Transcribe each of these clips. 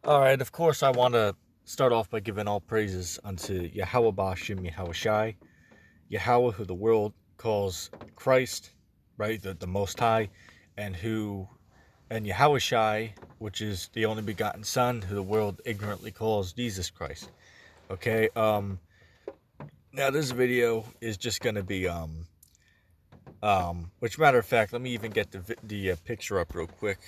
All right, of course, I want to start off by giving all praises unto Yahweh Bashim Yahweh Shai, Yahweh, who the world calls Christ, right, the Most High, and Yahweh Shai, which is the only begotten Son, who the world ignorantly calls Jesus Christ. Okay, now this video is just gonna be which matter of fact, let me even get the picture up real quick.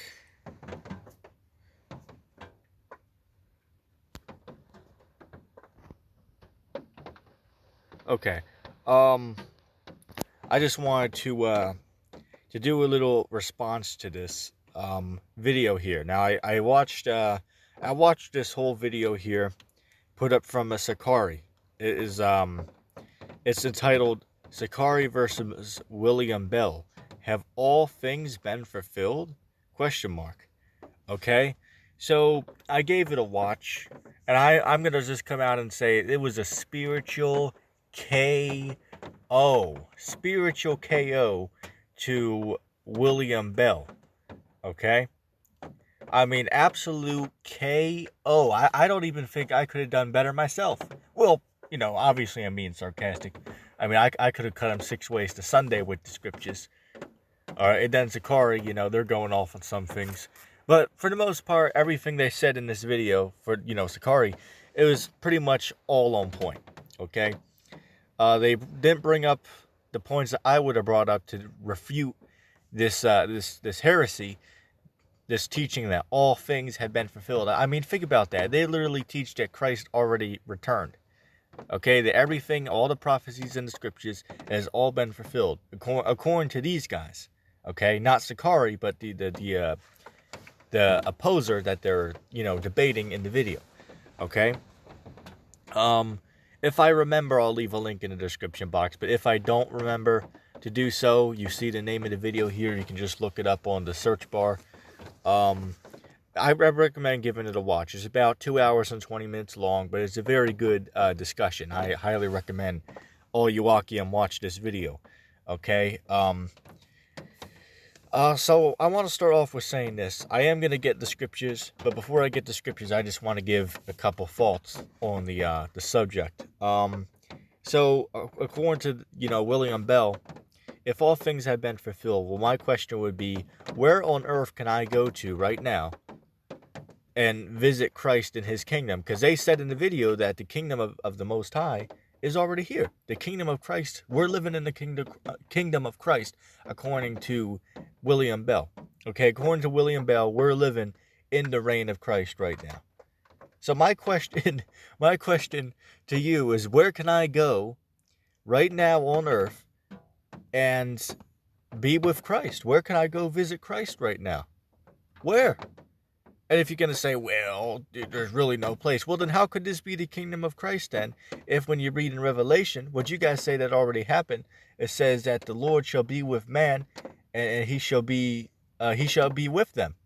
Okay, um, I just wanted to do a little response to this video here. Now I watched this whole video here put up from a Sicarii. It is it's entitled Sicarii versus William Bell. Have all things been fulfilled? Question mark. Okay? So I gave it a watch, and I'm gonna just come out and say it was a spiritual KO. Spiritual KO to William Bell. Okay? I mean, absolute KO. I don't even think I could have done better myself. Well, obviously I'm being sarcastic. I mean, I could have cut him 6 ways to Sunday with the scriptures. All right, and then Sicarii, they're going off on some things. But for the most part, everything they said in this video for, Sicarii, it was pretty much all on point. Okay? They didn't bring up the points that I would have brought up to refute this heresy, this teaching that all things had been fulfilled. I mean, think about that. They literally teach that Christ already returned. Okay, that everything, all the prophecies in the scriptures has all been fulfilled according to these guys. Okay, not Sicarii, but the opposer that they're debating in the video. Okay. If I remember, I'll leave a link in the description box. But if I don't remember to do so, you see the name of the video here. You can just look it up on the search bar. I recommend giving it a watch. It's about 2 hours and 20 minutes long, but it's a very good discussion. I highly recommend all you Wakiam watch this video. Okay. So I want to start off with saying this. I am going to get the scriptures, but before I get the scriptures, I just want to give a couple thoughts on the subject. So according to, William Bell, if all things have been fulfilled, well, my question would be, where on earth can I go to right now and visit Christ in his kingdom? Because they said in the video that the kingdom of the Most High is already here. The kingdom of Christ, we're living in the kingdom of Christ, according to William Bell. Okay, according to William Bell, we're living in the reign of Christ right now. So my question to you is, where can I go right now on earth and be with Christ? Where can I go visit Christ right now? Where? And if you're going to say, well, there's really no place, well, then how could this be the kingdom of Christ then? If when you read in Revelation, what you guys say that already happened, it says that the Lord shall be with man, and he shall be with them.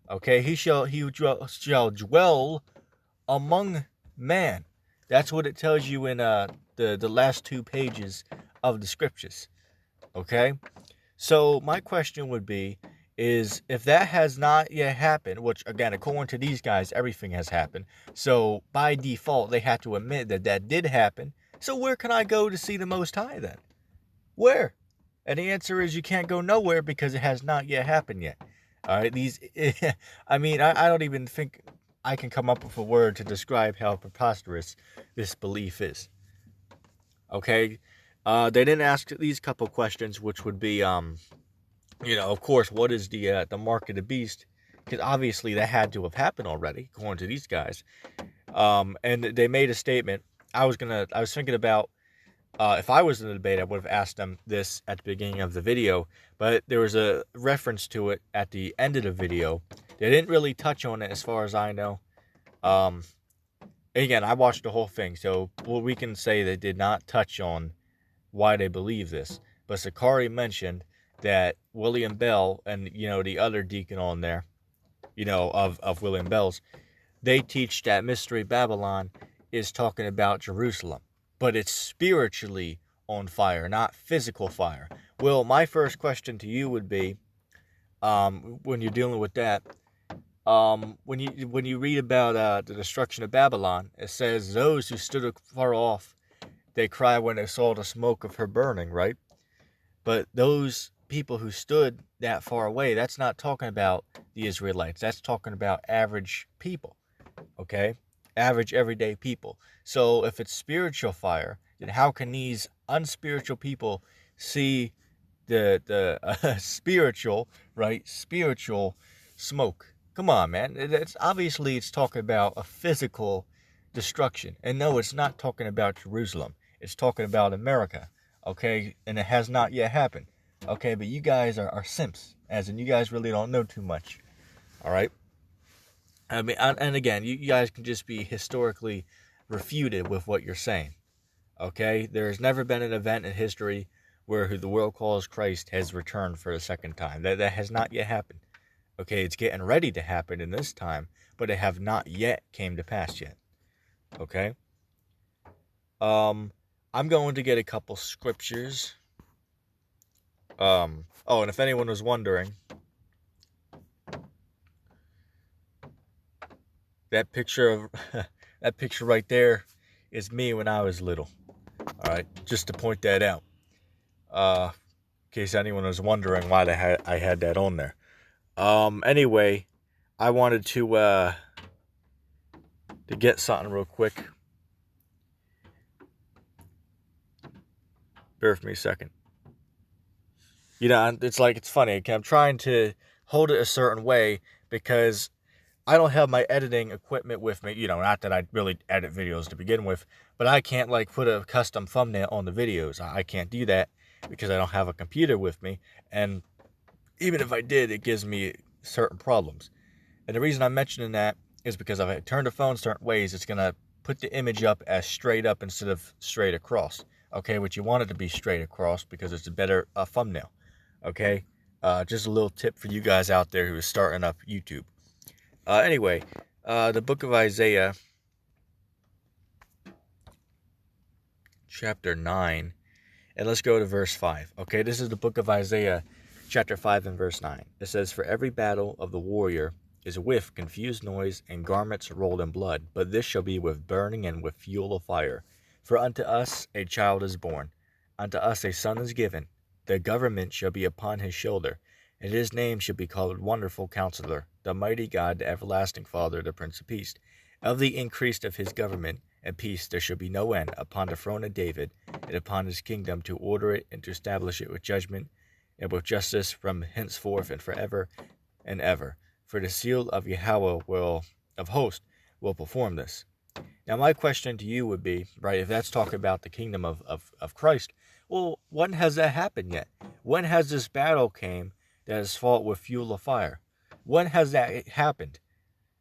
Okay, he shall dwell among man. That's what it tells you in the last 2 pages of the scriptures. Okay, so my question would be, is if that has not yet happened, which again, according to these guys, everything has happened. So by default, they have to admit that that did happen. So where can I go to see the Most High then? Where? And the answer is you can't go nowhere because it has not yet happened yet. All right, I mean, I don't even think I can come up with a word to describe how preposterous this belief is. Okay, they didn't ask these couple questions, which would be, of course, what is the mark of the beast? Because obviously that had to have happened already, according to these guys. And they made a statement. I was thinking about, if I was in the debate, I would have asked them this at the beginning of the video, but there was a reference to it at the end of the video. They didn't really touch on it as far as I know. Again, I watched the whole thing, so we can say they did not touch on why they believe this. But Sicarii mentioned that William Bell and, the other deacon on there, of William Bell's, they teach that Mystery Babylon is talking about Jerusalem, but it's spiritually on fire, not physical fire. Well, my first question to you would be, when you're dealing with that, When you read about the destruction of Babylon, it says those who stood afar off, they cried when they saw the smoke of her burning, right? But those people who stood that far away, that's not talking about the Israelites. That's talking about average people, okay? Average everyday people. So if it's spiritual fire, then how can these unspiritual people see the spiritual, right? Spiritual smoke. Come on, man. It's obviously it's talking about a physical destruction. And no, it's not talking about Jerusalem. It's talking about America. Okay? And it has not yet happened. Okay, but you guys are simps. As in you guys really don't know too much. Alright? I mean, and again, you guys can just be historically refuted with what you're saying. Okay? There's never been an event in history where who the world calls Christ has returned for a second time. That has not yet happened. Okay, it's getting ready to happen in this time, but it have not yet came to pass yet. Okay? I'm going to get a couple scriptures. Oh, and if anyone was wondering, that picture right there is me when I was little. All right, just to point that out. In case anyone was wondering why I had that on there. Anyway, I wanted to get something real quick. Bear with me a second. You know, it's funny. I'm trying to hold it a certain way because I don't have my editing equipment with me. You know, not that I really edit videos to begin with, but I can't like put a custom thumbnail on the videos. I can't do that because I don't have a computer with me. And even if I did, it gives me certain problems. And the reason I'm mentioning that is because if I turn the phone certain ways, it's going to put the image up as straight up instead of straight across. Okay, which you want it to be straight across because it's a better thumbnail. Okay, just a little tip for you guys out there who are starting up YouTube. Anyway, the book of Isaiah, chapter 9, and let's go to verse 5. Okay, this is the book of Isaiah, chapter 5 and verse 9. It says, "For every battle of the warrior is with confused noise and garments rolled in blood, but this shall be with burning and with fuel of fire. For unto us a child is born, unto us a son is given. The government shall be upon his shoulder, and his name shall be called Wonderful Counselor, the Mighty God, the Everlasting Father, the Prince of Peace. Of the increase of his government and peace there shall be no end upon the throne of David, and upon his kingdom, to order it and to establish it with judgment and with justice from henceforth and forever and ever. For the seal of Yahweh of hosts will perform this." Now my question to you would be, right, if that's talking about the kingdom of Christ, well, when has that happened yet? When has this battle came that is fought with fuel of fire? When has that happened?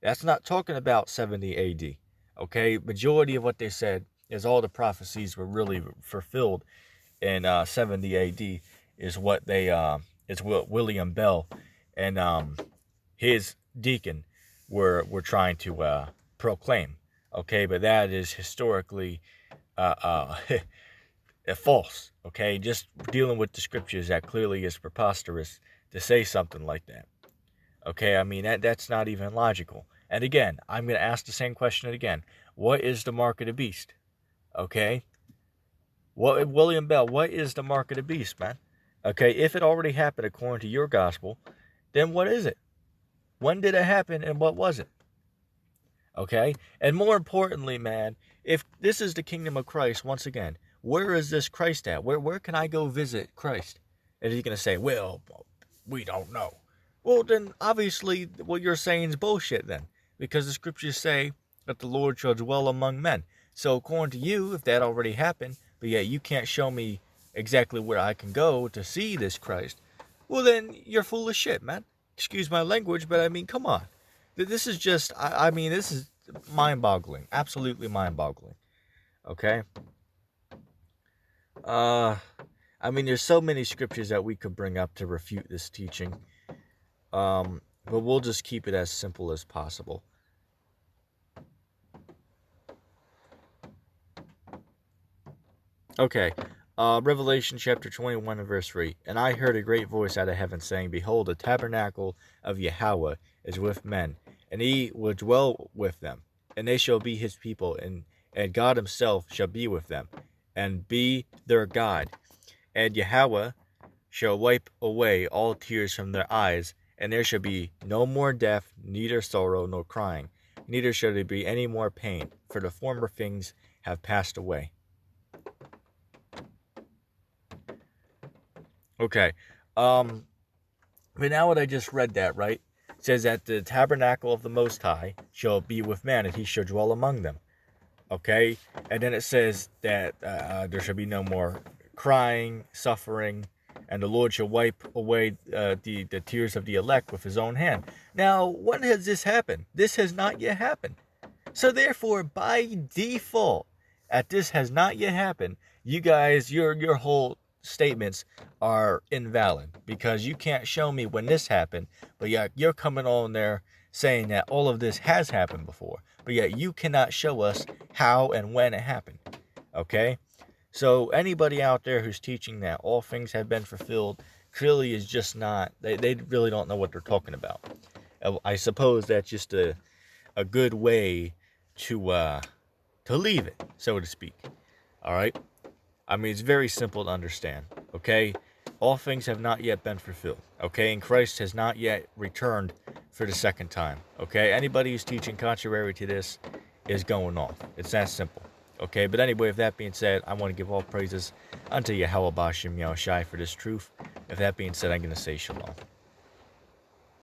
That's not talking about 70 AD. Okay, majority of what they said is all the prophecies were really fulfilled in 70 AD is what William Bell and his deacon were trying to proclaim. Okay, but that is historically false. Okay, just dealing with the scriptures, that clearly is preposterous to say something like that. Okay, I mean that's not even logical. And again, I'm going to ask the same question again. What is the mark of the beast? Okay, William Bell, what is the mark of the beast, man? Okay, if it already happened according to your gospel, then what is it? When did it happen and what was it? Okay, and more importantly, man, if this is the kingdom of Christ, once again, where is this Christ at? Where can I go visit Christ? And he's going to say, well, we don't know. Well, then obviously what you're saying is bullshit then, because the scriptures say that the Lord shall dwell among men. So according to you, if that already happened, but yet you can't show me exactly where I can go to see this Christ, well then you're full of shit, man. Excuse my language, but I mean, come on. This is just, I mean, this is mind-boggling. Absolutely mind-boggling. Okay? I mean, there's so many scriptures that we could bring up to refute this teaching. But we'll just keep it as simple as possible. Okay. Revelation chapter 21 and verse 3. "And I heard a great voice out of heaven saying, Behold, the tabernacle of Yahweh is with men, and he will dwell with them, and they shall be his people, and God himself shall be with them, and be their God. And Yahweh shall wipe away all tears from their eyes, and there shall be no more death, neither sorrow nor crying, neither shall there be any more pain, for the former things have passed away. Okay, but now what I just read that, right? It says that the tabernacle of the Most High shall be with man, and he shall dwell among them. Okay, and then it says that there shall be no more crying, suffering, and the Lord shall wipe away the tears of the elect with his own hand. Now, when has this happened? This has not yet happened. So therefore, by default, this has not yet happened, you guys, your whole statements are invalid, because you can't show me when this happened, but yet you're coming on there saying that all of this has happened before, but yet you cannot show us how and when it happened. Okay? So anybody out there who's teaching that all things have been fulfilled clearly is just not, they really don't know what they're talking about. I suppose that's just a good way to leave it, so to speak. All right? I mean, it's very simple to understand, okay? All things have not yet been fulfilled, okay? And Christ has not yet returned for the second time, okay? Anybody who's teaching contrary to this is going off. It's that simple, okay? But anyway, with that being said, I want to give all praises unto Yahweh Bashem Yahushai for this truth. With that being said, I'm going to say shalom.